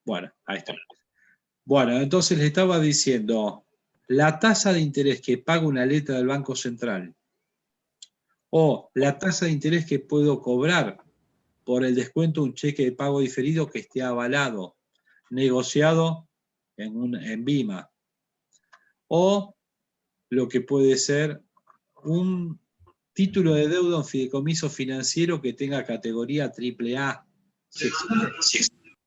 Bueno, ahí está. Bueno, entonces le estaba diciendo, la tasa de interés que paga una letra del Banco Central o la tasa de interés que puedo cobrar por el descuento de un cheque de pago diferido que esté avalado, negociado en BIMA, o lo que puede ser un título de deuda, un fideicomiso financiero que tenga categoría AAA. Si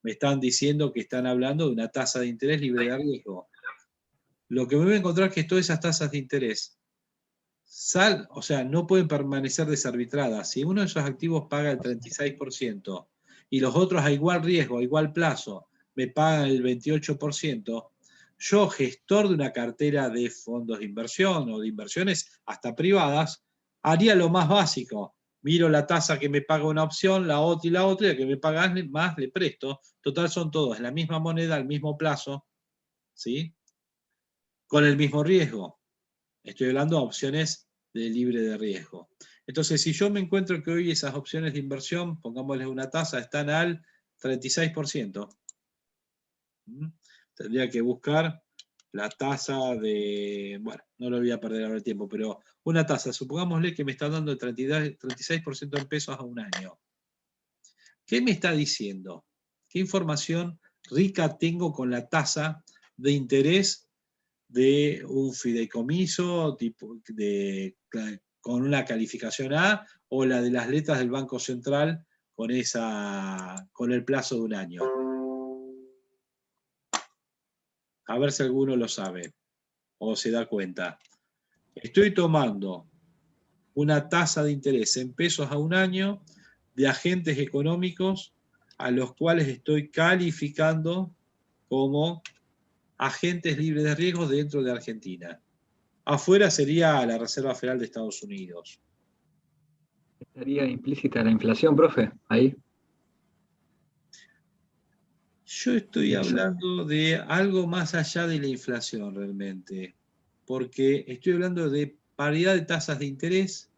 me están diciendo que están hablando de una tasa de interés libre de riesgo. Lo que me voy a encontrar es que todas esas tasas de interés o sea, no pueden permanecer desarbitradas. Si uno de esos activos paga el 36% y los otros a igual riesgo, a igual plazo, me pagan el 28%, yo, gestor de una cartera de fondos de inversión o de inversiones hasta privadas, haría lo más básico. Miro la tasa que me paga una opción, la otra, y la que me paga más le presto. Total, son todos la misma moneda, al mismo plazo, ¿sí? Con el mismo riesgo. Estoy hablando de opciones de libre de riesgo. Entonces, si yo me encuentro que hoy esas opciones de inversión, pongámosles una tasa, están al 36%, tendría que buscar la tasa de, bueno, no lo voy a perder ahora el tiempo, pero una tasa, supongámosle que me está dando el 36% en pesos a un año. ¿Qué me está diciendo? ¿Qué información rica tengo con la tasa de interés de un fideicomiso con una calificación A o la de las letras del Banco Central con el plazo de un año? A ver si alguno lo sabe o se da cuenta. Estoy tomando una tasa de interés en pesos a un año de agentes económicos a los cuales estoy calificando como agentes libres de riesgo dentro de Argentina. Afuera sería la Reserva Federal de Estados Unidos. ¿Estaría implícita la inflación, profe? Ahí. Yo estoy hablando de algo más allá de la inflación realmente, porque estoy hablando de paridad de tasas de interés.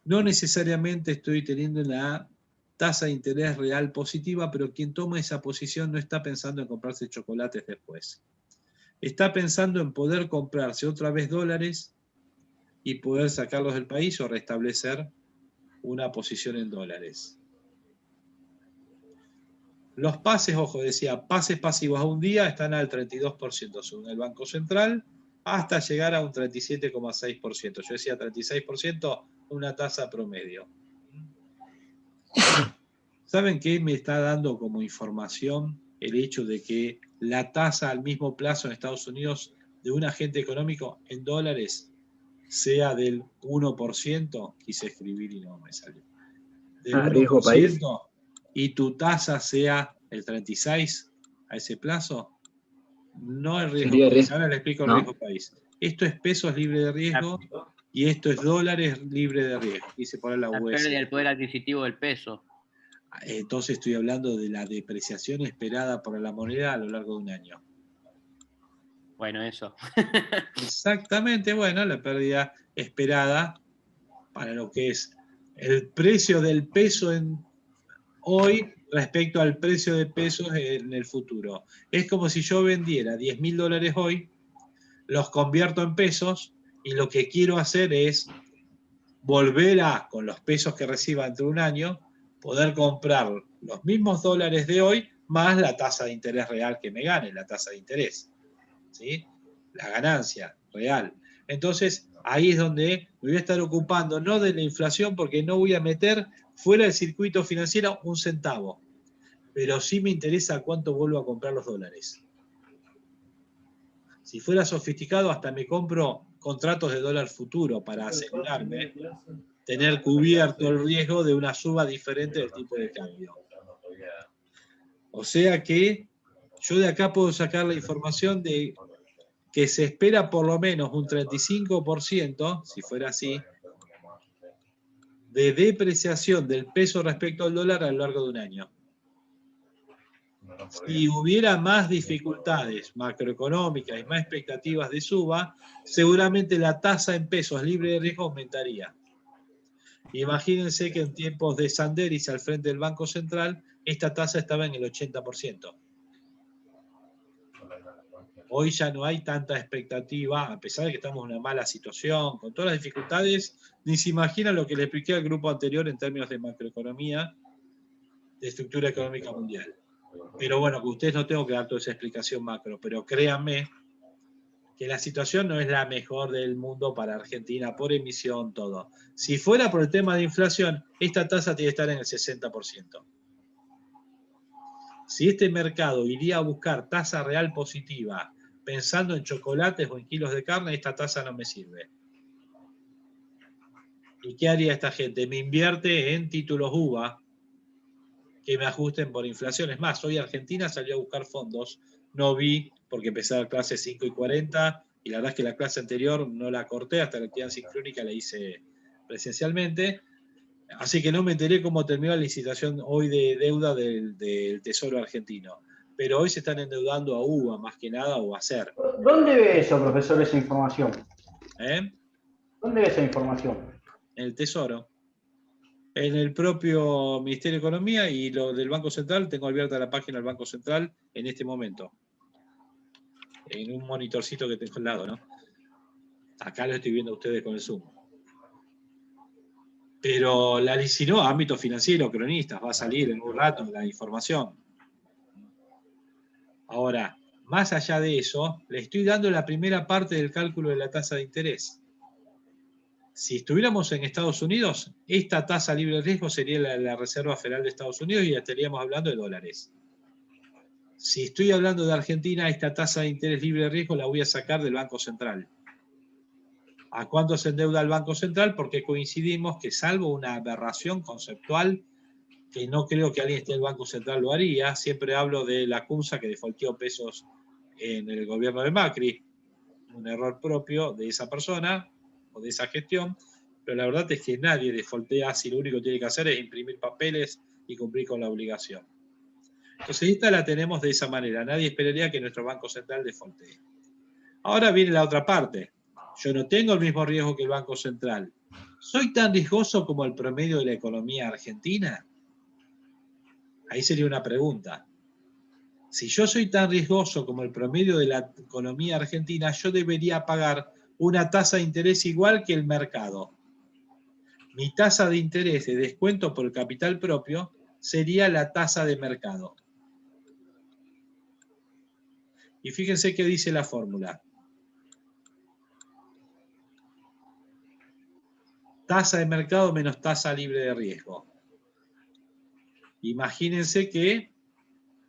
No necesariamente estoy teniendo la tasa de interés real positiva, pero quien toma esa posición no está pensando en comprarse chocolates después. Está pensando en poder comprarse otra vez dólares y poder sacarlos del país o restablecer una posición en dólares. Los pases, ojo, decía, pases pasivos a un día están al 32% según el Banco Central, hasta llegar a un 37,6%. Yo decía 36%, una tasa promedio. ¿Saben qué me está dando como información el hecho de que la tasa al mismo plazo en Estados Unidos de un agente económico en dólares sea del 1%? Quise escribir y no me salió. Del 1%, riesgo país. Y tu tasa sea el 36% a ese plazo, no es riesgo país. Riesgo. Ahora le explico el ¿No? riesgo país. Esto es pesos libre de riesgo y esto es dólares libre de riesgo. Quise poner la US. pérdida del poder adquisitivo del peso. Entonces estoy hablando de la depreciación esperada por la moneda a lo largo de un año. Bueno, eso. Exactamente, bueno, la pérdida esperada para lo que es el precio del peso hoy respecto al precio de pesos en el futuro. Es como si yo vendiera $10.000 hoy, los convierto en pesos y lo que quiero hacer es volver a, con los pesos que reciba dentro de un año, poder comprar los mismos dólares de hoy más la tasa de interés real que me gane, la tasa de interés, ¿sí? La ganancia real. Entonces, ahí es donde me voy a estar ocupando no de la inflación porque no voy a meter fuera del circuito financiero un centavo, pero sí me interesa cuánto vuelvo a comprar los dólares. Si fuera sofisticado, hasta me compro contratos de dólar futuro para asegurarme tener cubierto el riesgo de una suba diferente del tipo de cambio. O sea que yo de acá puedo sacar la información de que se espera por lo menos un 35%, si fuera así, de depreciación del peso respecto al dólar a lo largo de un año. Si hubiera más dificultades macroeconómicas y más expectativas de suba, seguramente la tasa en pesos libre de riesgo aumentaría. Imagínense que en tiempos de Sanderis al frente del Banco Central, esta tasa estaba en el 80%. Hoy ya no hay tanta expectativa, a pesar de que estamos en una mala situación, con todas las dificultades, ni se imagina lo que le expliqué al grupo anterior en términos de macroeconomía, de estructura económica mundial. Pero bueno, que ustedes no tengo que dar toda esa explicación macro, pero créanme que la situación no es la mejor del mundo para Argentina, por emisión, todo. Si fuera por el tema de inflación, esta tasa tiene que estar en el 60%. Si este mercado iría a buscar tasa real positiva pensando en chocolates o en kilos de carne, esta tasa no me sirve. ¿Y qué haría esta gente? Me invierte en títulos UVA que me ajusten por inflación. Es más, hoy Argentina salió a buscar fondos, no vi, porque empecé a dar clase 5:40, y la verdad es que la clase anterior no la corté, hasta la actividad sincrónica la hice presencialmente, así que no me enteré cómo terminó la licitación hoy de deuda del Tesoro argentino. Pero hoy se están endeudando a UVA más que nada o a SER. ¿Dónde ve eso, profesor, esa información? ¿Dónde ve esa información? En el Tesoro. En el propio Ministerio de Economía y lo del Banco Central, tengo abierta la página del Banco Central en este momento. En un monitorcito que tengo al lado, ¿no? Acá lo estoy viendo a ustedes con el Zoom. Pero la licinó ámbito financiero, cronistas, va a salir en un rato la información. Ahora, más allá de eso, le estoy dando la primera parte del cálculo de la tasa de interés. Si estuviéramos en Estados Unidos, esta tasa libre de riesgo sería la Reserva Federal de Estados Unidos y ya estaríamos hablando de dólares. Si estoy hablando de Argentina, esta tasa de interés libre de riesgo la voy a sacar del Banco Central. ¿A cuánto se endeuda el Banco Central? Porque coincidimos que, salvo una aberración conceptual, que no creo que alguien esté en el Banco Central lo haría, siempre hablo de la CUNSA que defaulteó pesos en el gobierno de Macri, un error propio de esa persona o de esa gestión, pero la verdad es que nadie defaultea si lo único que tiene que hacer es imprimir papeles y cumplir con la obligación. Entonces esta la tenemos de esa manera, nadie esperaría que nuestro Banco Central defaultee. Ahora viene la otra parte. Yo no tengo el mismo riesgo que el Banco Central. ¿Soy tan riesgoso como el promedio de la economía argentina? Ahí sería una pregunta. Si yo soy tan riesgoso como el promedio de la economía argentina, yo debería pagar una tasa de interés igual que el mercado. Mi tasa de interés de descuento por el capital propio sería la tasa de mercado. Y fíjense qué dice la fórmula. Tasa de mercado menos tasa libre de riesgo. Imagínense que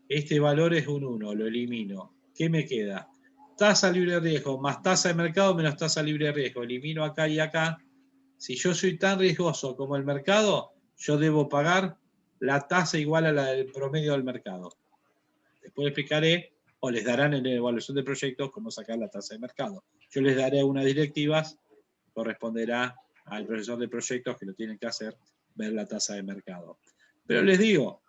este valor es un 1, lo elimino. ¿Qué me queda? Tasa libre de riesgo más tasa de mercado menos tasa libre de riesgo. Elimino acá y acá. Si yo soy tan riesgoso como el mercado, yo debo pagar la tasa igual a la del promedio del mercado. Después explicaré, o les darán en la evaluación de proyectos, cómo sacar la tasa de mercado. Yo les daré unas directivas, corresponderá al profesor de proyectos que lo tienen que hacer, ver la tasa de mercado. Pero les digo,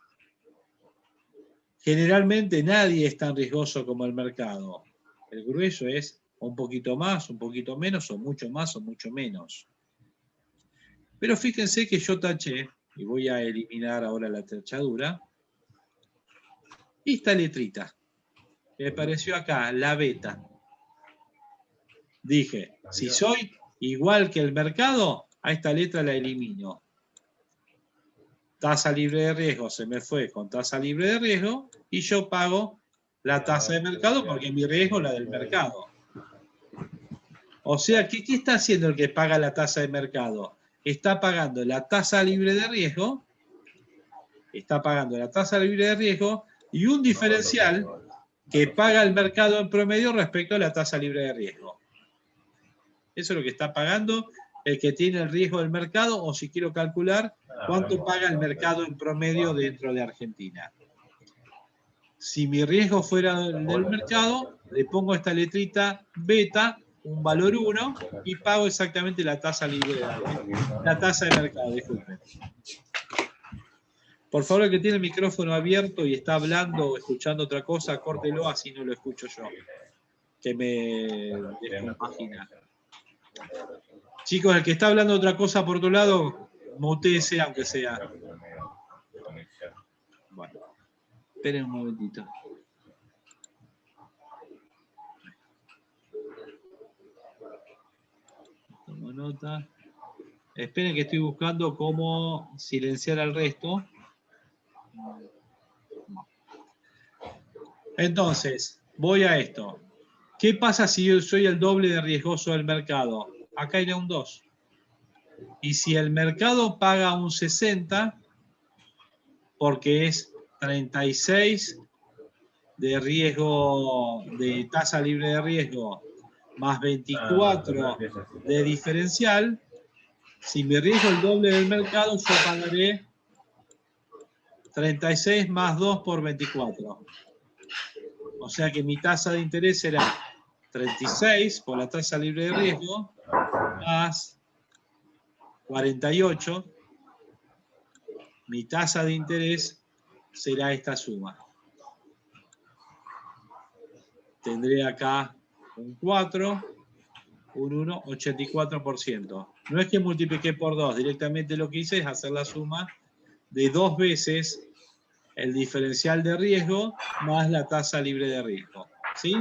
generalmente nadie es tan riesgoso como el mercado. El grueso es un poquito más, un poquito menos, o mucho más, o mucho menos. Pero fíjense que yo taché, y voy a eliminar ahora la tachadura, esta letrita, que me apareció acá, la beta. Dije, si soy igual que el mercado, a esta letra la elimino. Tasa libre de riesgo se me fue con tasa libre de riesgo y yo pago la tasa de mercado porque mi riesgo es la del mercado. O sea, ¿qué está haciendo el que paga la tasa de mercado? Está pagando la tasa libre de riesgo, y un diferencial que paga el mercado en promedio respecto a la tasa libre de riesgo. Eso es lo que está pagando el que tiene el riesgo del mercado, o si quiero calcular cuánto paga el mercado en promedio dentro de Argentina. Si mi riesgo fuera del mercado, le pongo esta letrita beta, un valor 1, y pago exactamente la tasa libre de riesgo. La tasa de mercado, disculpen. Por favor, el que tiene el micrófono abierto y está hablando o escuchando otra cosa, córtelo, así no lo escucho yo, que me descompagina. Chicos, el que está hablando otra cosa por otro lado, Mutese, aunque sea. Bueno, esperen un momentito. Tomo nota. Esperen que estoy buscando cómo silenciar al resto. Entonces, voy a esto. ¿Qué pasa si yo soy el doble de riesgoso del mercado? Acá irá un 2. Y si el mercado paga un 60, porque es 36 de riesgo, de tasa libre de riesgo, más 24 de diferencial, si mi riesgo es el doble del mercado, yo pagaré 36 más 2 por 24. O sea que mi tasa de interés será 36 por la tasa libre de riesgo, más 48. Mi tasa de interés será esta suma. Tendré acá un 4, un 1, 84%. No es que multipliqué por 2, directamente lo que hice es hacer la suma de 2 veces el diferencial de riesgo más la tasa libre de riesgo. ¿Sí?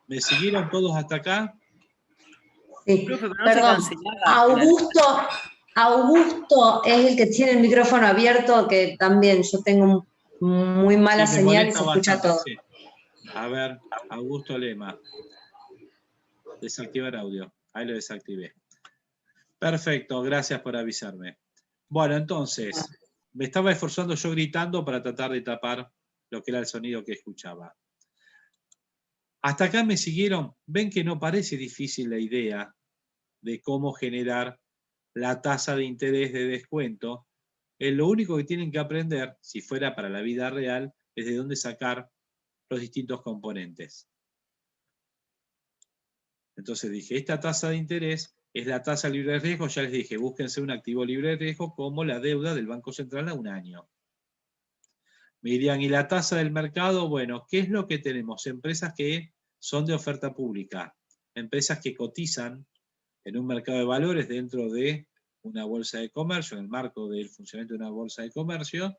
¿Me siguieron todos hasta acá? Sí. Perdón, Augusto es el que tiene el micrófono abierto, que también yo tengo muy mala señal y se escucha todo. Sí. A ver, Augusto Lema. Desactivar audio. Ahí lo desactivé. Perfecto, gracias por avisarme. Bueno, entonces, me estaba esforzando yo gritando para tratar de tapar lo que era el sonido que escuchaba. Hasta acá me siguieron. Ven que no parece difícil la idea de cómo generar la tasa de interés de descuento. Lo único que tienen que aprender, si fuera para la vida real, es de dónde sacar los distintos componentes. Entonces dije, esta tasa de interés es la tasa libre de riesgo. Ya les dije, búsquense un activo libre de riesgo como la deuda del Banco Central a un año. Me dirían, ¿y la tasa del mercado? Bueno, ¿qué es lo que tenemos? Empresas que son de oferta pública, empresas que cotizan en un mercado de valores dentro de una bolsa de comercio, en el marco del funcionamiento de una bolsa de comercio,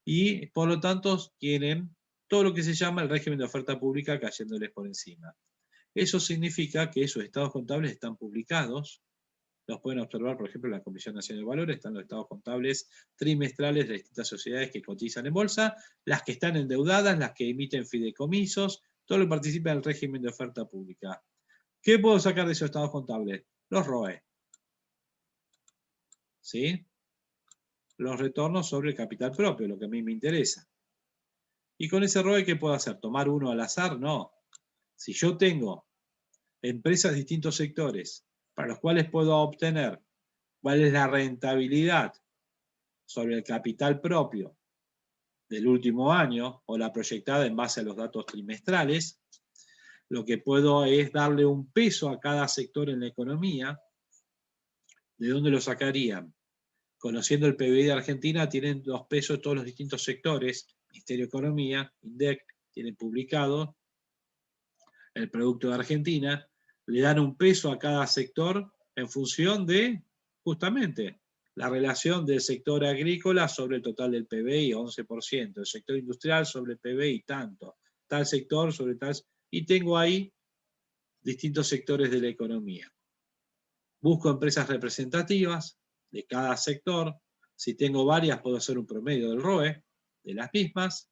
y por lo tanto tienen todo lo que se llama el régimen de oferta pública cayéndoles por encima. Eso significa que sus estados contables están publicados. Los pueden observar, por ejemplo, en la Comisión Nacional de Valores, están los estados contables trimestrales de distintas sociedades que cotizan en bolsa, las que están endeudadas, las que emiten fideicomisos, todo lo que participa en el régimen de oferta pública. ¿Qué puedo sacar de esos estados contables? Los ROE. ¿Sí? Los retornos sobre el capital propio, lo que a mí me interesa. ¿Y con ese ROE qué puedo hacer? ¿Tomar uno al azar? No. Si yo tengo empresas de distintos sectores para los cuales puedo obtener cuál es la rentabilidad sobre el capital propio del último año o la proyectada en base a los datos trimestrales, lo que puedo es darle un peso a cada sector en la economía. ¿De dónde lo sacarían? Conociendo el PBI de Argentina, tienen 2 pesos todos los distintos sectores. Ministerio de Economía, INDEC, tienen publicado el producto de Argentina, le dan un peso a cada sector en función de, justamente, la relación del sector agrícola sobre el total del PBI, 11%, el sector industrial sobre el PBI, tanto, tal sector sobre tal, y tengo ahí distintos sectores de la economía. Busco empresas representativas de cada sector. Si tengo varias, puedo hacer un promedio del ROE de las mismas,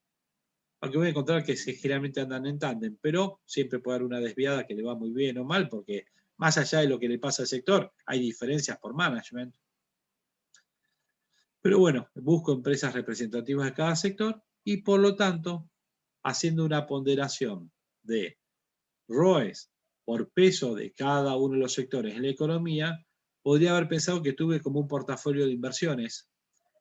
aunque voy a encontrar que generalmente andan en tándem, pero siempre puede haber una desviada que le va muy bien o mal, porque más allá de lo que le pasa al sector, hay diferencias por management. Pero bueno, busco empresas representativas de cada sector y por lo tanto, haciendo una ponderación de ROEs por peso de cada uno de los sectores en la economía, podría haber pensado que tuve como un portafolio de inversiones,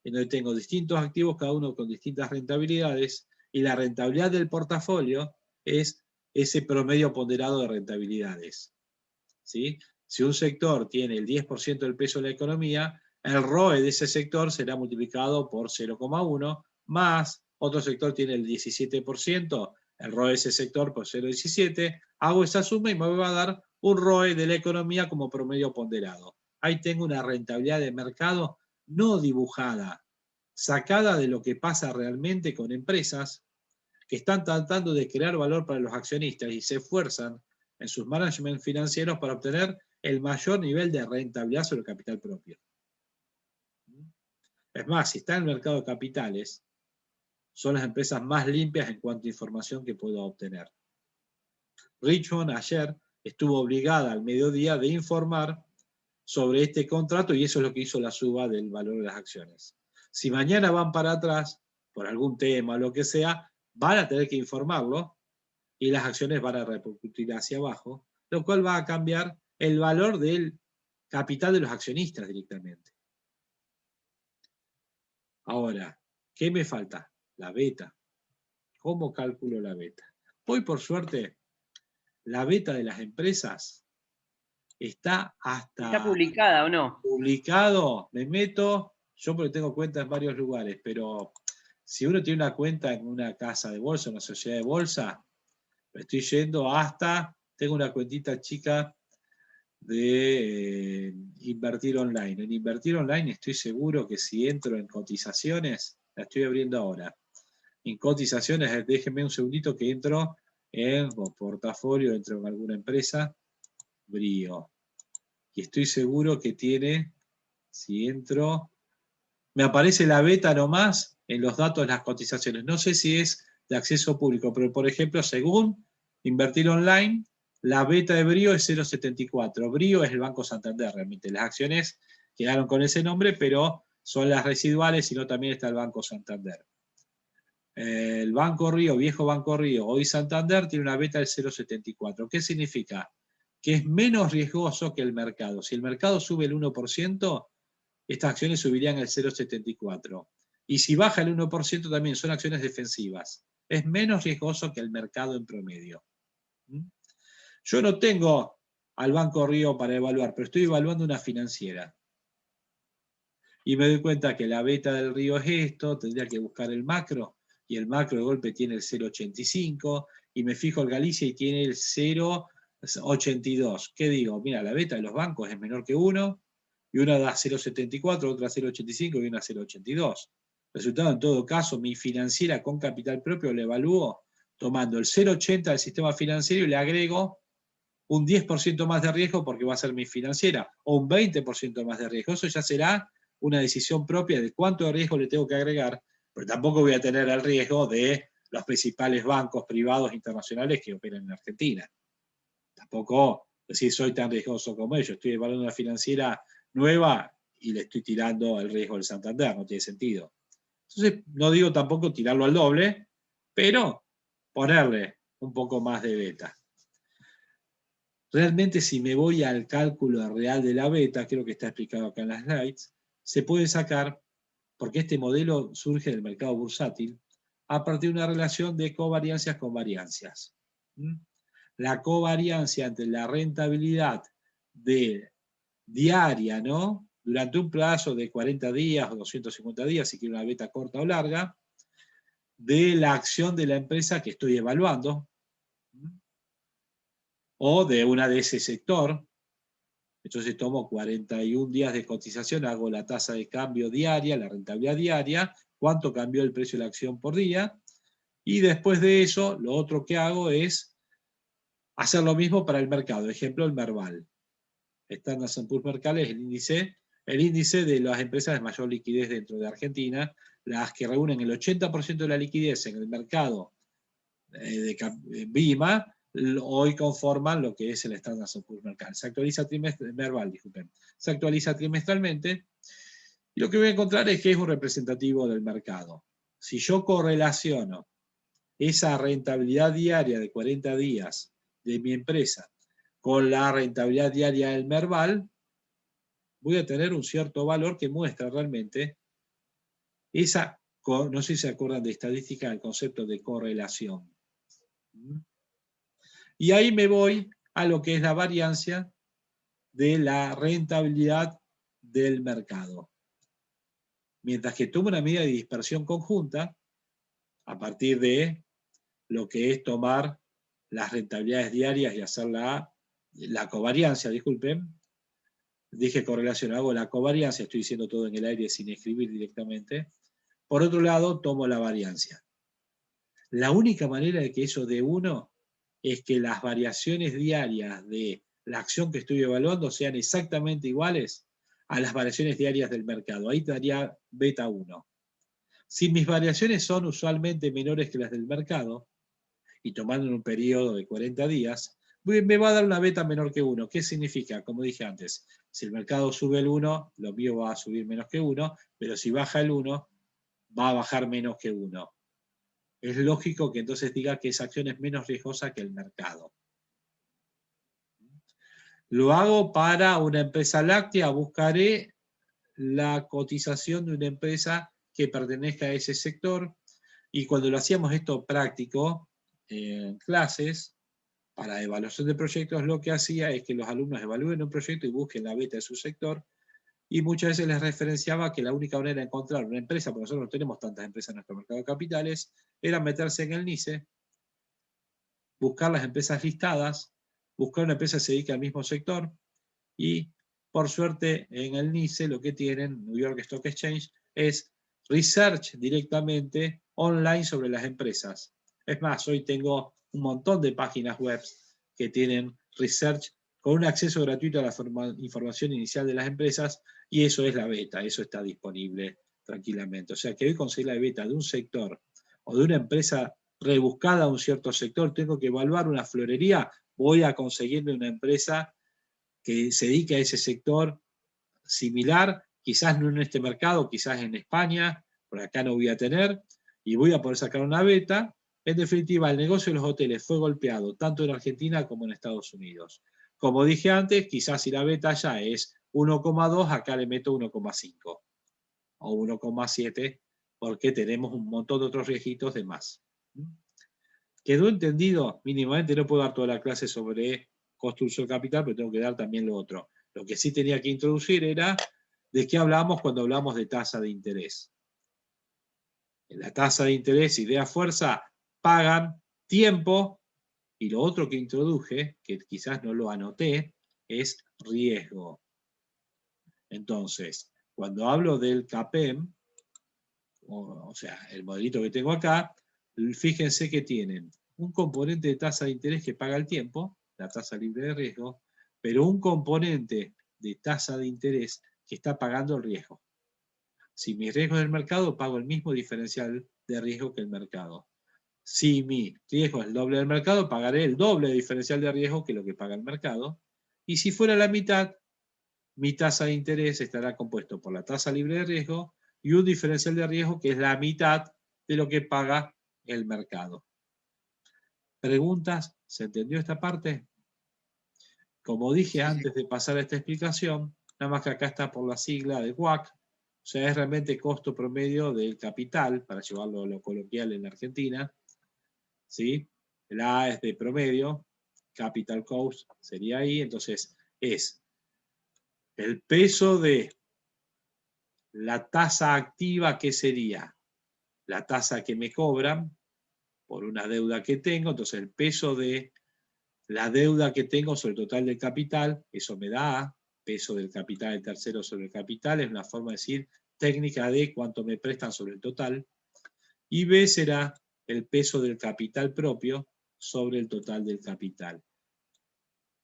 en donde tengo distintos activos, cada uno con distintas rentabilidades, y la rentabilidad del portafolio es ese promedio ponderado de rentabilidades. ¿Sí? Si un sector tiene el 10% del peso de la economía, el ROE de ese sector será multiplicado por 0,1, más otro sector tiene el 17%, el ROE de ese sector por 0,17, hago esa suma y me va a dar un ROE de la economía como promedio ponderado. Ahí tengo una rentabilidad de mercado no dibujada, sacada de lo que pasa realmente con empresas que están tratando de crear valor para los accionistas y se esfuerzan en sus management financieros para obtener el mayor nivel de rentabilidad sobre el capital propio. Es más, si está en el mercado de capitales, son las empresas más limpias en cuanto a información que puedo obtener. Richmond ayer estuvo obligada al mediodía de informar sobre este contrato y eso es lo que hizo la suba del valor de las acciones. Si mañana van para atrás, por algún tema o lo que sea, van a tener que informarlo y las acciones van a repercutir hacia abajo, lo cual va a cambiar el valor del capital de los accionistas directamente. Ahora, ¿qué me falta? La beta. ¿Cómo calculo la beta? Hoy, por suerte, la beta de las empresas está hasta... ¿Está publicada o no? Publicado, me meto, yo porque tengo cuenta en varios lugares, pero si uno tiene una cuenta en una casa de bolsa, una sociedad de bolsa, estoy yendo hasta, tengo una cuentita chica de invertir online. En invertir online estoy seguro que si entro en cotizaciones, la estoy abriendo ahora. En cotizaciones, déjenme un segundito que entro en portafolio, entro en alguna empresa, Brio. Y estoy seguro que tiene, si entro, me aparece la beta nomás en los datos de las cotizaciones. No sé si es de acceso público, pero por ejemplo, según Invertir Online, la beta de Brio es 0,74. Brio es el Banco Santander, realmente. Las acciones quedaron con ese nombre, pero son las residuales, sino también está el Banco Santander. El Banco Río, viejo Banco Río, hoy Santander, tiene una beta del 0,74. ¿Qué significa? Que es menos riesgoso que el mercado. Si el mercado sube el 1%, estas acciones subirían el 0,74. Y si baja el 1% también son acciones defensivas. Es menos riesgoso que el mercado en promedio. Yo no tengo al Banco Río para evaluar, pero estoy evaluando una financiera. Y me doy cuenta que la beta del Río es esto, tendría que buscar el macro, y el macro de golpe tiene el 0,85, y me fijo el Galicia y tiene el 0,82. ¿Qué digo? Mira, la beta de los bancos es menor que 1, y una da 0,74, otra 0,85 y una 0,82. Resultado, en todo caso, mi financiera con capital propio la evalúo tomando el 0,80 del sistema financiero y le agrego un 10% más de riesgo porque va a ser mi financiera, o un 20% más de riesgo. Eso ya será una decisión propia de cuánto de riesgo le tengo que agregar, pero tampoco voy a tener el riesgo de los principales bancos privados internacionales que operan en Argentina. Tampoco decir soy tan riesgoso como ellos. Estoy evaluando una financiera nueva y le estoy tirando el riesgo del Santander, no tiene sentido. Entonces, no digo tampoco tirarlo al doble, pero ponerle un poco más de beta. Realmente, si me voy al cálculo real de la beta, creo que está explicado acá en las slides, se puede sacar, porque este modelo surge del mercado bursátil, a partir de una relación de covariancias con variancias. La covariancia entre la rentabilidad diaria, ¿no? Durante un plazo de 40 días o 250 días, si quiero una beta corta o larga, de la acción de la empresa que estoy evaluando, o de una de ese sector. Entonces tomo 41 días de cotización, hago la tasa de cambio diaria, la rentabilidad diaria, cuánto cambió el precio de la acción por día, y después de eso, lo otro que hago es hacer lo mismo para el mercado. Ejemplo, el Merval. Standard & Poor's Mercal es el índice de las empresas de mayor liquidez dentro de Argentina, las que reúnen el 80% de la liquidez en el mercado de BIMA, hoy conforman lo que es el Standard & Poor's Mercal. Se actualiza Se actualiza trimestralmente, y lo que voy a encontrar es que es un representativo del mercado. Si yo correlaciono esa rentabilidad diaria de 40 días de mi empresa con la rentabilidad diaria del Merval, voy a tener un cierto valor que muestra realmente esa, no sé si se acuerdan de estadística, el concepto de correlación. Y ahí me voy a lo que es la variancia de la rentabilidad del mercado. Mientras que tomo una medida de dispersión conjunta, a partir de lo que es tomar las rentabilidades diarias y hacer la covariancia, disculpen, dije correlación, hago la covariancia, estoy diciendo todo en el aire sin escribir directamente. Por otro lado, tomo la variancia. La única manera de que eso dé 1 es que las variaciones diarias de la acción que estoy evaluando sean exactamente iguales a las variaciones diarias del mercado. Ahí te daría beta 1. Si mis variaciones son usualmente menores que las del mercado, y tomando en un periodo de 40 días, me va a dar una beta menor que 1. ¿Qué significa? Como dije antes, si el mercado sube el 1, lo mío va a subir menos que 1, pero si baja el 1, va a bajar menos que 1. Es lógico que entonces diga que esa acción es menos riesgosa que el mercado. Lo hago para una empresa láctea, buscaré la cotización de una empresa que pertenezca a ese sector, y cuando lo hacíamos esto práctico, en clases, para evaluación de proyectos, lo que hacía es que los alumnos evalúen un proyecto y busquen la beta de su sector, y muchas veces les referenciaba que la única manera de encontrar una empresa, porque nosotros no tenemos tantas empresas en nuestro mercado de capitales, era meterse en el NICE, buscar las empresas listadas, buscar una empresa que se dedique al mismo sector, y por suerte en el NICE lo que tienen, New York Stock Exchange, es research directamente online sobre las empresas. Es más, hoy tengo un montón de páginas web que tienen research con un acceso gratuito a la información inicial de las empresas, y eso es la beta, eso está disponible tranquilamente. O sea que hoy conseguir la beta de un sector o de una empresa rebuscada a un cierto sector, tengo que evaluar una florería, voy a conseguirme una empresa que se dedique a ese sector similar, quizás no en este mercado, quizás en España, por acá no voy a tener, y voy a poder sacar una beta. En definitiva, el negocio de los hoteles fue golpeado tanto en Argentina como en Estados Unidos. Como dije antes, quizás si la beta ya es 1,2, acá le meto 1,5 o 1,7, porque tenemos un montón de otros riesguitos de más. ¿Quedó entendido? Mínimamente no puedo dar toda la clase sobre construcción de capital, pero tengo que dar también lo otro. Lo que sí tenía que introducir era de qué hablamos cuando hablamos de tasa de interés. En la tasa de interés, idea fuerza, pagan tiempo, y lo otro que introduje, que quizás no lo anoté, es riesgo. Entonces, cuando hablo del CAPEM, o sea, el modelito que tengo acá, fíjense que tienen un componente de tasa de interés que paga el tiempo, la tasa libre de riesgo, pero un componente de tasa de interés que está pagando el riesgo. Si mi riesgo es del mercado, pago el mismo diferencial de riesgo que el mercado. Si mi riesgo es el doble del mercado, pagaré el doble de diferencial de riesgo que lo que paga el mercado. Y si fuera la mitad, mi tasa de interés estará compuesto por la tasa libre de riesgo y un diferencial de riesgo que es la mitad de lo que paga el mercado. ¿Preguntas? ¿Se entendió esta parte? Como dije antes de pasar a esta explicación, nada más que acá está por la sigla de WACC, o sea, es realmente costo promedio del capital, para llevarlo a lo coloquial en la Argentina, ¿sí? La A es de promedio, capital cost sería ahí, entonces es el peso de la tasa activa, que sería la tasa que me cobran por una deuda que tengo, entonces el peso de la deuda que tengo sobre el total del capital, eso me da A, peso del capital del tercero sobre el capital, es una forma de decir técnica de cuánto me prestan sobre el total, y B será el peso del capital propio sobre el total del capital.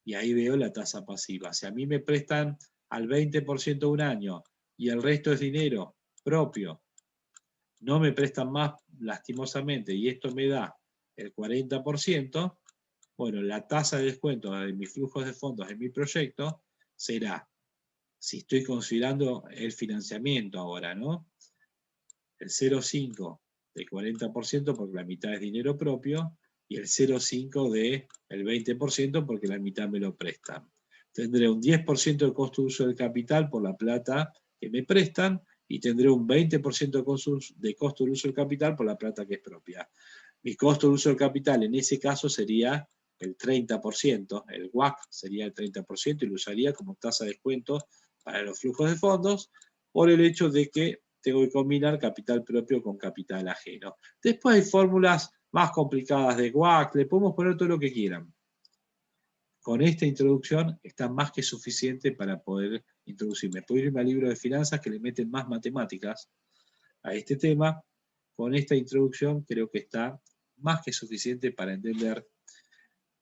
Y ahí veo la tasa pasiva. Si a mí me prestan al 20% un año y el resto es dinero propio, no me prestan más lastimosamente, y esto me da el 40%, bueno, la tasa de descuento de mis flujos de fondos en mi proyecto será, si estoy considerando el financiamiento ahora, ¿no? El 0,5 del 40% porque la mitad es dinero propio, y el 0,5 del 20% porque la mitad me lo prestan. Tendré un 10% de costo de uso del capital por la plata que me prestan, y tendré un 20% de costo de uso del capital por la plata que es propia. Mi costo de uso del capital en ese caso sería el 30%, el WACC sería el 30%, y lo usaría como tasa de descuento para los flujos de fondos, por el hecho de que tengo que combinar capital propio con capital ajeno. Después hay fórmulas más complicadas de WACC, le podemos poner todo lo que quieran. Con esta introducción está más que suficiente para poder introducirme. Puedo irme al libro de finanzas que le meten más matemáticas a este tema. Con esta introducción creo que está más que suficiente para entender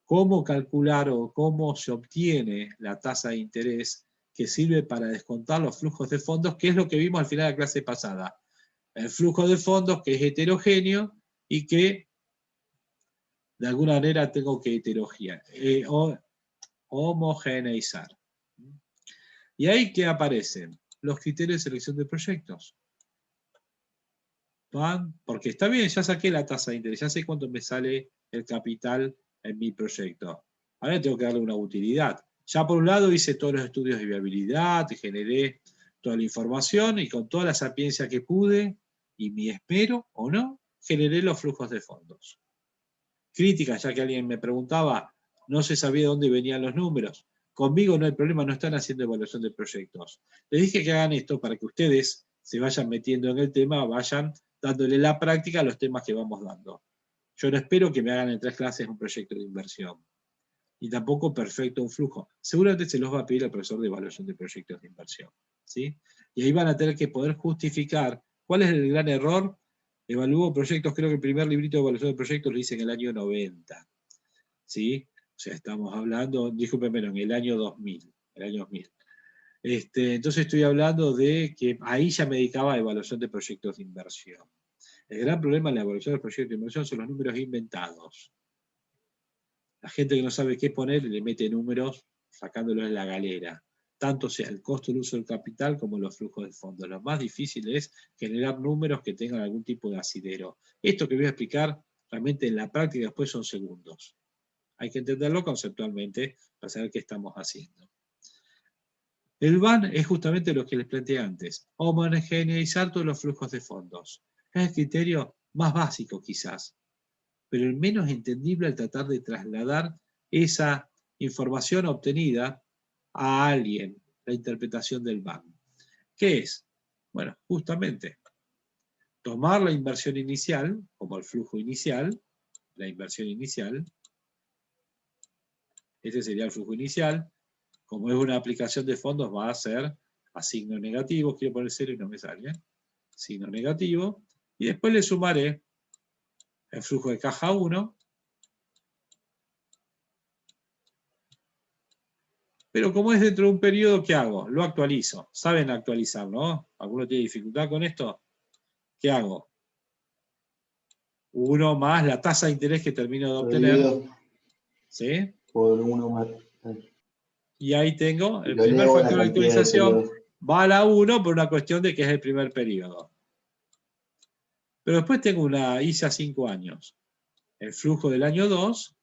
cómo calcular o cómo se obtiene la tasa de interés que sirve para descontar los flujos de fondos, que es lo que vimos al final de la clase pasada. El flujo de fondos que es heterogéneo y que de alguna manera tengo que homogeneizar. Y ahí que aparecen los criterios de selección de proyectos. Porque está bien, ya saqué la tasa de interés, ya sé cuánto me sale el capital en mi proyecto. Ahora tengo que darle una utilidad. Ya por un lado hice todos los estudios de viabilidad, generé toda la información y con toda la sapiencia que pude y mi esmero o no, generé los flujos de fondos. Crítica, ya que alguien me preguntaba, no se sabía de dónde venían los números. Conmigo no hay problema, no están haciendo evaluación de proyectos. Les dije que hagan esto para que ustedes se vayan metiendo en el tema, vayan dándole la práctica a los temas que vamos dando. Yo no espero que me hagan en 3 clases un proyecto de inversión. Y tampoco perfecto un flujo. Seguramente se los va a pedir al profesor de evaluación de proyectos de inversión. ¿Sí? Y ahí van a tener que poder justificar cuál es el gran error. Evalúo proyectos, creo que el primer librito de evaluación de proyectos lo hice en el año 90. ¿Sí? O sea, estamos hablando, discúlpenme, en el año 2000. Entonces estoy hablando de que ahí ya me dedicaba a evaluación de proyectos de inversión. El gran problema en la evaluación de proyectos de inversión son los números inventados. La gente que no sabe qué poner le mete números sacándolos de la galera. Tanto sea el costo del uso del capital como los flujos de fondos. Lo más difícil es generar números que tengan algún tipo de asidero. Esto que voy a explicar realmente en la práctica después son segundos. Hay que entenderlo conceptualmente para saber qué estamos haciendo. El VAN es justamente lo que les planteé antes. Homogeneizar todos los flujos de fondos. Es el criterio más básico quizás, pero el menos entendible al tratar de trasladar esa información obtenida a alguien, la interpretación del VAN. ¿Qué es? Bueno, justamente tomar la inversión inicial, como el flujo inicial, la inversión inicial, este sería el flujo inicial, como es una aplicación de fondos va a ser a signo negativo, quiero poner 0 y no me sale, signo negativo, y después le sumaré el flujo de caja 1, pero como es dentro de un periodo, ¿qué hago? Lo actualizo. ¿Saben actualizar, no? ¿Alguno tiene dificultad con esto? ¿Qué hago? 1 más la tasa de interés que termino de obtener. ¿Sí? Por 1 más. Y ahí tengo el primer factor de actualización. Va a la 1 por una cuestión de que es el primer periodo. Pero después tengo una ISA 5 años. El flujo del año 2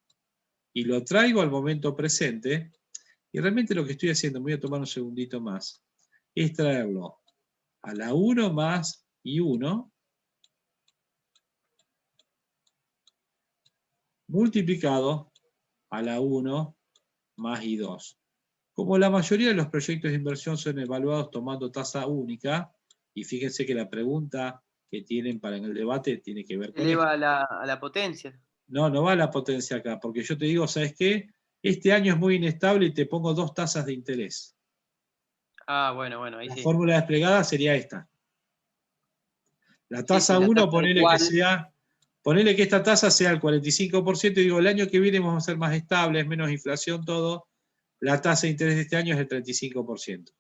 y lo traigo al momento presente. Y realmente lo que estoy haciendo, me voy a tomar un segundito más, es traerlo a la 1 más I1 multiplicado a la 1 más I2. Como la mayoría de los proyectos de inversión son evaluados tomando tasa única, y fíjense que la pregunta que tienen para en el debate tiene que ver con eleva a la potencia. No, no va a la potencia acá, porque yo te digo, ¿sabes qué? Este año es muy inestable y te pongo 2 tasas de interés. Ah, bueno, ahí la sí. La fórmula desplegada sería esta. La tasa 1, ponele que esta tasa sea el 45%, y digo, el año que viene vamos a ser más estables, menos inflación, todo. La tasa de interés de este año es el 35%.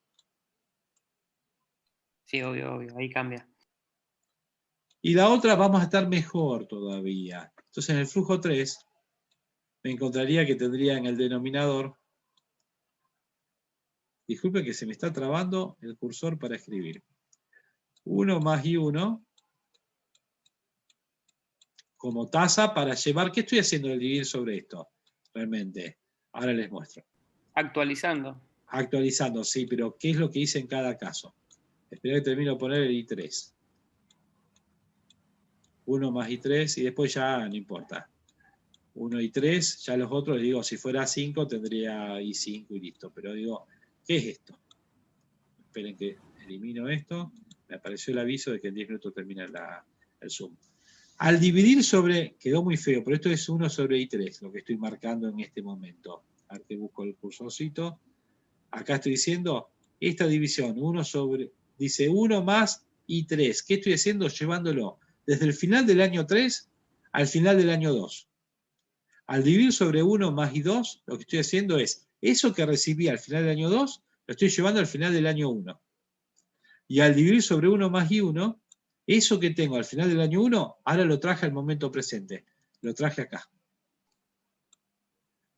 Sí, obvio, ahí cambia. Y la otra vamos a estar mejor todavía. Entonces en el flujo 3 me encontraría que tendría en el denominador, disculpen que se me está trabando el cursor para escribir, 1 más I1 como tasa para llevar. ¿Qué estoy haciendo al dividir sobre esto? Realmente. Ahora les muestro. Actualizando. Actualizando, sí, pero ¿qué es lo que hice en cada caso? Espera que termino de poner el I3. 1 más I3 y después ya no importa. 1 y 3, ya los otros, digo, si fuera 5 tendría I5 y listo. Pero digo, ¿qué es esto? Esperen que elimino esto. Me apareció el aviso de que en 10 minutos termina el Zoom. Al dividir sobre, quedó muy feo, pero esto es 1 sobre I3, lo que estoy marcando en este momento. A ver que busco el cursorcito. Acá estoy diciendo esta división, dice 1 más I3. ¿Qué estoy haciendo? Llevándolo desde el final del año 3 al final del año 2. Al dividir sobre 1 más I2, lo que estoy haciendo es, eso que recibí al final del año 2, lo estoy llevando al final del año 1. Y al dividir sobre 1 más I1, eso que tengo al final del año 1, ahora lo traje al momento presente. Lo traje acá.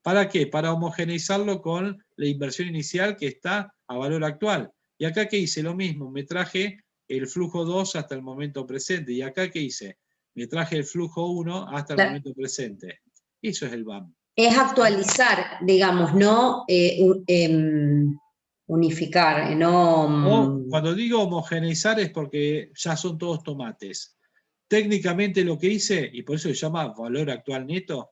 ¿Para qué? Para homogeneizarlo con la inversión inicial que está a valor actual. Y acá que hice lo mismo, me traje el flujo 2 hasta el momento presente. Y acá que hice, me traje el flujo 1 hasta el momento presente. Eso es el BAM. Es actualizar, digamos, no unificar, no... Cuando digo homogeneizar es porque ya son todos tomates. Técnicamente lo que hice, y por eso se llama valor actual neto,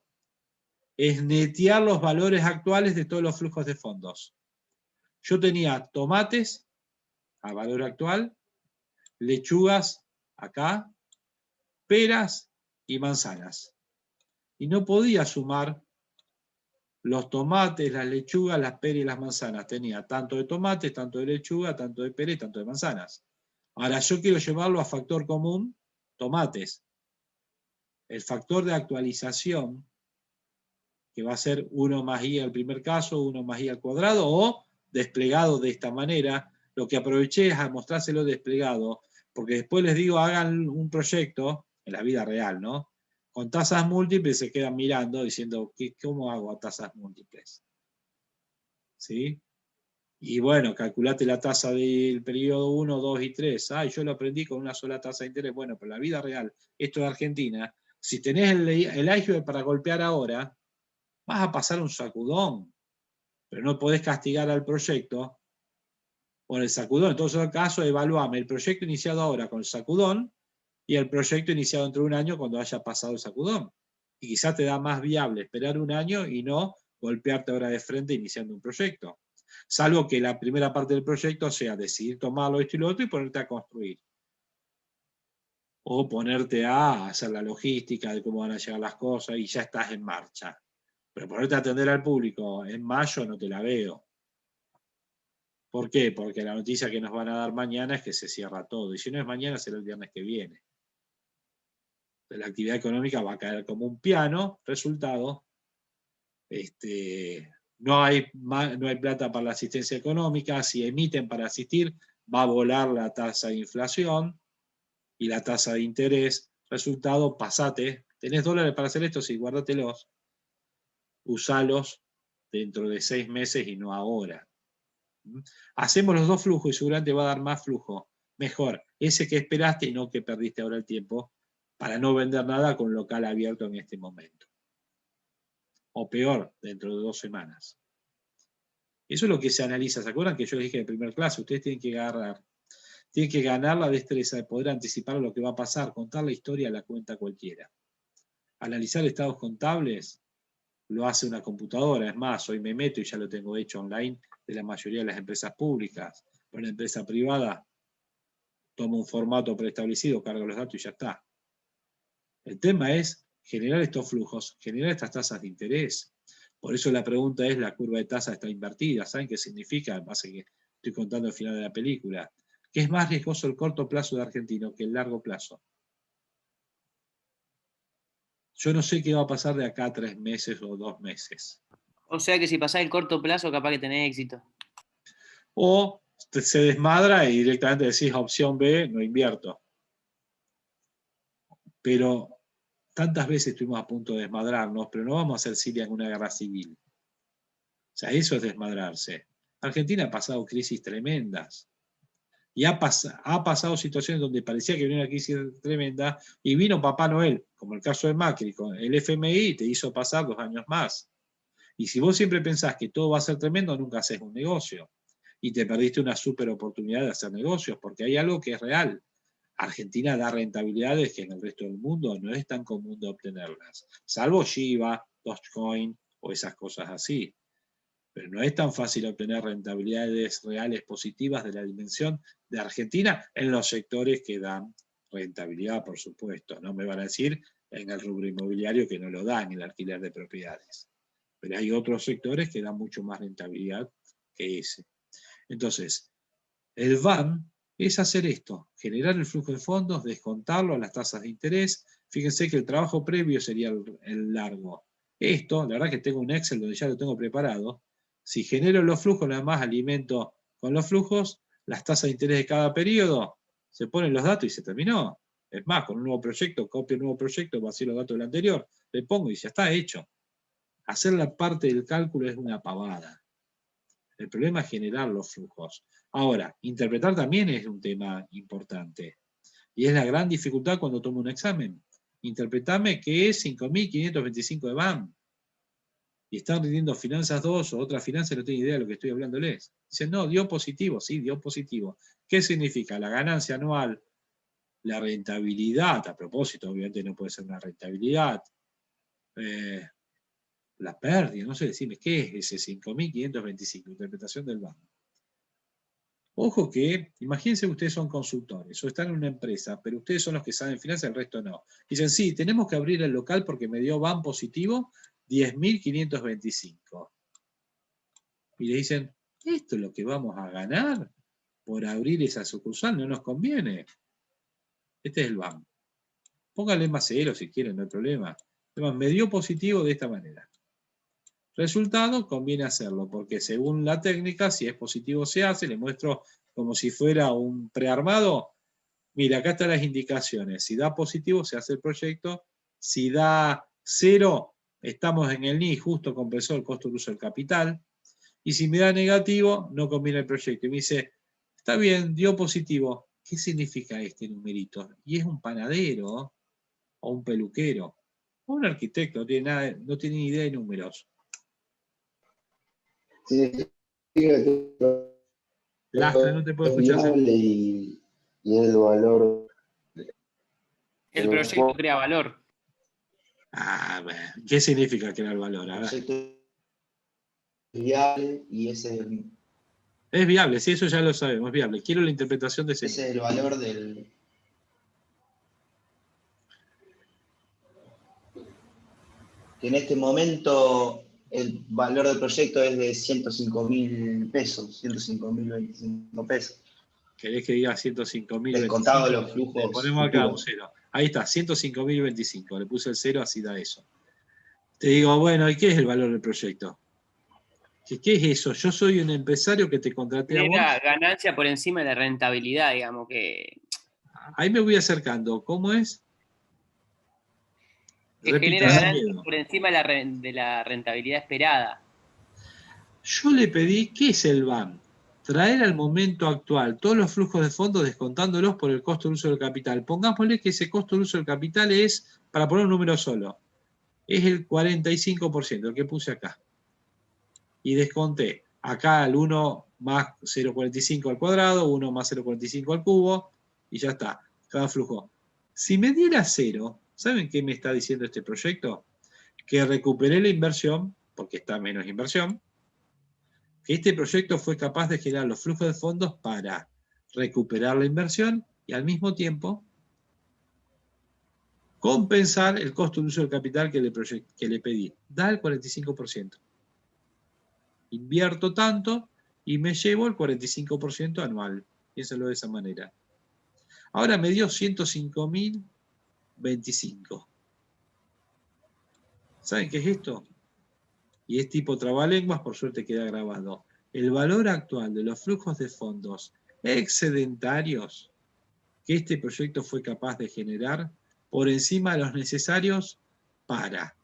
es netear los valores actuales de todos los flujos de fondos. Yo tenía tomates a valor actual, lechugas acá, peras y manzanas. Y no podía sumar los tomates, las lechugas, las peras y las manzanas. Tenía tanto de tomates, tanto de lechuga, tanto de pera y tanto de manzanas. Ahora yo quiero llevarlo a factor común, tomates. El factor de actualización, que va a ser 1 más i al primer caso, 1 más i al cuadrado, o desplegado de esta manera. Lo que aproveché es a mostrárselo desplegado, porque después les digo, hagan un proyecto, en la vida real, ¿no? Con tasas múltiples se quedan mirando, diciendo, ¿cómo hago a tasas múltiples? ¿Sí? Y bueno, calculate la tasa del periodo 1, 2 y 3. Ay, yo lo aprendí con una sola tasa de interés. Bueno, pero en la vida real, esto de Argentina, si tenés el álgebra para golpear ahora, vas a pasar un sacudón, pero no podés castigar al proyecto por el sacudón. Entonces, en todo caso, evaluame el proyecto iniciado ahora con el sacudón y el proyecto iniciado dentro de un año cuando haya pasado el sacudón. Y quizás te da más viable esperar un año y no golpearte ahora de frente iniciando un proyecto. Salvo que la primera parte del proyecto sea decidir tomarlo esto y lo otro y ponerte a construir. O ponerte a hacer la logística de cómo van a llegar las cosas y ya estás en marcha. Pero ponerte a atender al público en mayo no te la veo. ¿Por qué? Porque la noticia que nos van a dar mañana es que se cierra todo. Y si no es mañana, será el viernes que viene. La actividad económica va a caer como un piano. Resultado, no hay plata para la asistencia económica. Si emiten para asistir, va a volar la tasa de inflación y la tasa de interés. Resultado, pasate. ¿Tenés dólares para hacer esto? Sí, guárdatelos. Usalos dentro de 6 meses y no ahora. Hacemos los dos flujos y seguramente va a dar más flujo. Mejor, ese que esperaste y no que perdiste ahora el tiempo para no vender nada con local abierto en este momento. O peor, dentro de 2 semanas. Eso es lo que se analiza. ¿Se acuerdan que yo les dije en primer clase? Ustedes tienen que ganar la destreza de poder anticipar lo que va a pasar, contar la historia a la cuenta cualquiera. Analizar estados contables lo hace una computadora. Es más, hoy me meto y ya lo tengo hecho online de la mayoría de las empresas públicas. Para una empresa privada, tomo un formato preestablecido, cargo los datos y ya está. El tema es generar estos flujos, generar estas tasas de interés. Por eso la pregunta es, ¿la curva de tasa está invertida? ¿Saben qué significa? En base a que estoy contando al final de la película. ¿Qué es más riesgoso el corto plazo de argentino que el largo plazo? Yo no sé qué va a pasar de acá a 3 meses o 2 meses. O sea que si pasás el corto plazo, capaz que tenés éxito. O se desmadra y directamente decís opción B, no invierto. Pero tantas veces estuvimos a punto de desmadrarnos, pero no vamos a hacer Siria en una guerra civil. O sea, eso es desmadrarse. Argentina ha pasado crisis tremendas. Y ha pasado situaciones donde parecía que venía una crisis tremenda y vino Papá Noel, como el caso de Macri, con el FMI y te hizo pasar 2 años más. Y si vos siempre pensás que todo va a ser tremendo, nunca haces un negocio. Y te perdiste una súper oportunidad de hacer negocios, porque hay algo que es real. Argentina da rentabilidades que en el resto del mundo no es tan común de obtenerlas. Salvo Shiba, Dogecoin o esas cosas así. Pero no es tan fácil obtener rentabilidades reales positivas de la dimensión de Argentina en los sectores que dan rentabilidad, por supuesto. No me van a decir en el rubro inmobiliario que no lo dan, el alquiler de propiedades. Pero hay otros sectores que dan mucho más rentabilidad que ese. Entonces, El BAM es hacer esto, generar el flujo de fondos, descontarlo a las tasas de interés. Fíjense que el trabajo previo sería el largo. Esto, la verdad que tengo un Excel donde ya lo tengo preparado. Si genero los flujos, nada más alimento con los flujos, las tasas de interés de cada periodo, se ponen los datos y se terminó. Es más, con un nuevo proyecto, copio el nuevo proyecto, vacío los datos del anterior, le pongo y ya está hecho. Hacer la parte del cálculo es una pavada. El problema es generar los flujos. Ahora, interpretar también es un tema importante. Y es la gran dificultad cuando tomo un examen. Interpretame qué es 5.525 de BAM. Y están rindiendo Finanzas 2 o otras finanzas, no tienen idea de lo que estoy hablándoles. Dicen, no, dio positivo, sí, dio positivo. ¿Qué significa? La ganancia anual, la rentabilidad, a propósito, obviamente no puede ser una rentabilidad, la pérdida, no sé, decirme, ¿qué es ese 5.525? Interpretación del BAM. Ojo que, imagínense que ustedes son consultores o están en una empresa, pero ustedes son los que saben finanzas, el resto no. Dicen, sí, tenemos que abrir el local porque me dio BAM positivo 10.525. Y le dicen, ¿esto es lo que vamos a ganar por abrir esa sucursal? No nos conviene. Este es el BAM. Póngale más cero si quieren, no hay problema. Además, me dio positivo de esta manera. Resultado, conviene hacerlo, porque según la técnica, si es positivo se hace, le muestro como si fuera un prearmado. Mira, acá están las indicaciones. Si da positivo, se hace el proyecto. Si da 0, estamos en el NI, justo compensó el costo de uso del capital. Y si me da negativo, no conviene el proyecto. Y me dice, está bien, dio positivo. ¿Qué significa este numerito? Y es un panadero, o un peluquero, o un arquitecto, no tiene ni idea de números. Lastra, no te puedo escuchar. Y el valor. El proyecto crea valor. Ah, ¿qué significa crear valor? El proyecto es viable y ese es viable, sí, eso ya lo sabemos, es viable. Quiero la interpretación de ese. Ese es el valor del. Que en este momento el valor del proyecto es de 105.000 pesos, 105.025 pesos. ¿Querés que diga 105.025? Descontado de los flujos. Le ponemos acá un 0. Ahí está, 105.025. Le puse el 0, así da eso. Te digo, bueno, ¿y qué es el valor del proyecto? ¿Qué es eso? Yo soy un empresario que te contraté a vos. Genera ganancia por encima de la rentabilidad, digamos que. Ahí me voy acercando. ¿Cómo es? Que genera ganancias por encima de la rentabilidad esperada. Yo le pedí, ¿qué es el BAM? Traer al momento actual todos los flujos de fondos descontándolos por el costo de uso del capital. Pongámosle que ese costo de uso del capital es, para poner un número solo, es el 45%, el que puse acá. Y desconté acá el 1 más 0,45 al cuadrado, 1 más 0,45 al cubo, y ya está, cada flujo. Si me diera 0, ¿saben qué me está diciendo este proyecto? Que recuperé la inversión, porque está menos inversión, que este proyecto fue capaz de generar los flujos de fondos para recuperar la inversión y al mismo tiempo compensar el costo de uso del capital que le pedí. Da el 45%. Invierto tanto y me llevo el 45% anual. Piénsalo de esa manera. Ahora me dio 105.025. ¿Saben qué es esto? Y es tipo trabalenguas, por suerte queda grabado. El valor actual de los flujos de fondos excedentarios que este proyecto fue capaz de generar por encima de los necesarios para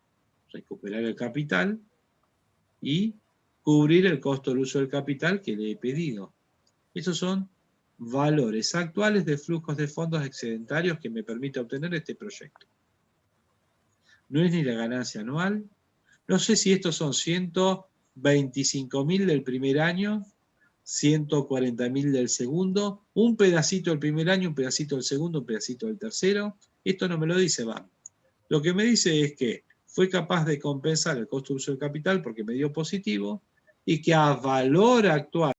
recuperar el capital y cubrir el costo del uso del capital que le he pedido. Esos son valores actuales de flujos de fondos excedentarios que me permite obtener este proyecto. No es ni la ganancia anual. No sé si estos son 125.000 del primer año, 140.000 del segundo, un pedacito del primer año, un pedacito del segundo, un pedacito del tercero. Esto no me lo dice BAM. Lo que me dice es que fue capaz de compensar el costo de uso del capital porque me dio positivo y que a valor actual